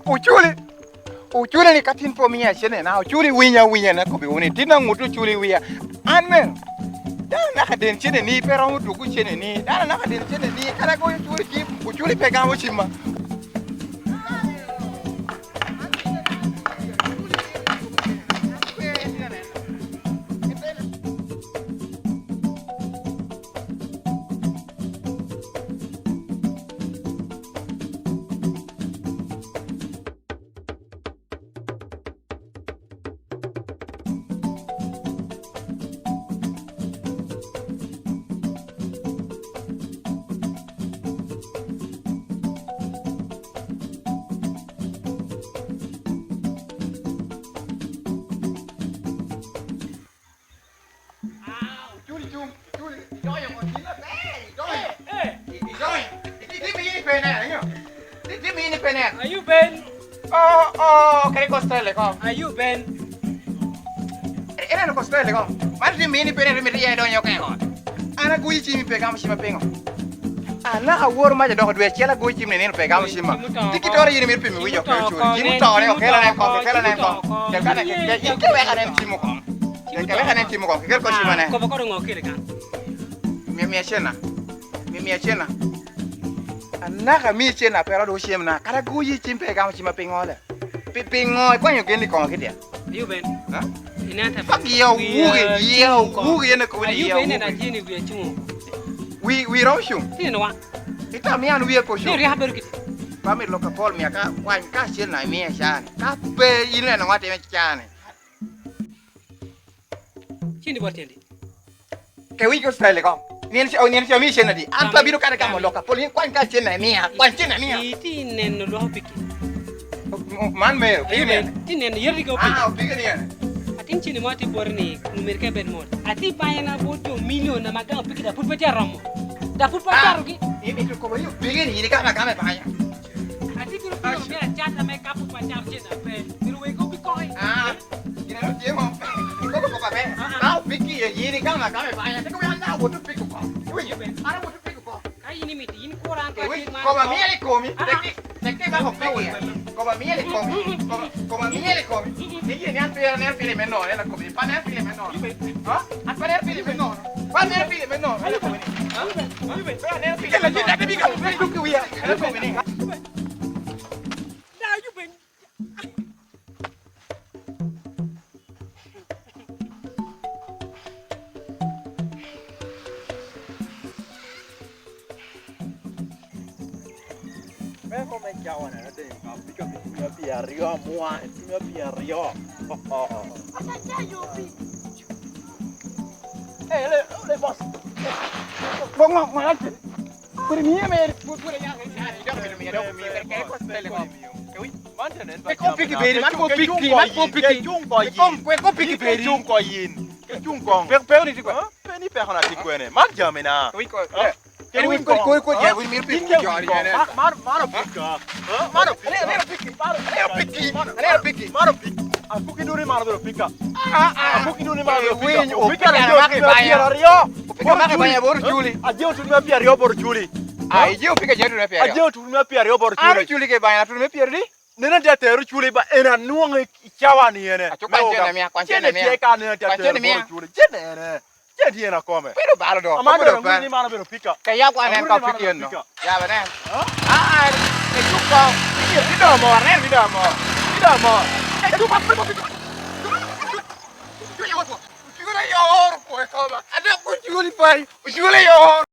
Uchuli ni katin po miya shene na uchuli winya na kobi woni tina ngutu chuli wiya amen dana naka den shene ni pera ngutu ku shene ni dana naka den shene ni kala go uchuli ki uchuli pega mo shima Ayu Ben. Kare costelle ko. Ayu Ben. Era no costelle ko. Ma di mini pene mi riya do nyoka ko. Ana guyi ci mi pega mo shima pengo. Ana awor ma do dwe chela guyi ci mi ne pega mo shima. Tiki tore yini mi pe mi wiyo ko churi. Jimu tore o kela na ko. Ke kana ke we kana ci mo ko. Ke kana ci mo ko. Ke ko shima ne. Ko ko ngo kele kan. Mi chena. Anaka mi chena pero do shimna. Kala guyi ci pega mo shima pengo le. Pingo kwa nyo gendi ko kidia. Ayu Ben. Ha? Inata. Fuck yo, wuge na ko ni yo. Ayu Ben na jini wi chumo. We roshu. Tino wa. Ita mi anu wi ko shu. Ni haberu kit. Pami loka pol mi aka wan ka shil na mi shan. Ka pe ile na wate me chane. Chini botendi. Ke wi ko style ko. Ni mi shena di. Anta biru kada kama loka pol ni kwan ka shil na mi. Kwan shil na mi. Iti nen lo hopiki. Man me. Ayu Ben. Tinen yerdi ko. Bigani ni. Atin chini moti borni numerke Ben mod. Ati payana boto million na maga piki da pulpeti ramo. Da pulpeti rugi. Ini ko bayu bigani ni kama pa. Ati biru ko mi chata me kapu pa char chena pe. Biru we go bikoi. Ina no tiemo. Ko pa be. Biki ni kama pa. Te ko anda boto piko ko. Wi Ben. Ara boto piko ko. Kai ini miti ini koran ka Wi ko ba mi ali komi. Te ba ko pe. Come miele come. Ni ne file menno, la come. Pa ne file menno. Ha? A pa ne file menno. Pa ne file menno. Ala come ni. Ha? Pa ne file menno. La biga ko ku wiya. Ala come ni. Da you Ben. Me come chiawana na te ka pika mi pia rio mua mi pia rio Acha yo bi. le boss Bongo malate. Pure mia me pure ya che sai, do mi perché questo le cose. Ui, mantenen e ko piki beri, man ko piki. Ko piki beri. chung ko yin ke chung kong Pe ni ko. pe ni pe hona ti kwene man jamena Ui ko. Ke wi ko ya wi mir piki jari ne. maro pika maro piki apuki duri maro do pika apuki duri maro do pika pika rio Pika ma banya bor Juli. adio tu me pia rio bor Juli Ai io pika jari ne pe. adio tu me pia rio bor Aro Juli Juli ke banya tu me pierdi. nena te teru Juli ba ena nuang chawa ni ene Kwancene mia. ka ne te teru bor Juli jene jadi ena come Pero balo do. amanda ngini maro bero pika Kaya ko anen ka piki no. Ya benen. E tu ko. Video mo. E tu pa piko. Yo. Yo. Yo. Ada ko Juli pai. Juli yo.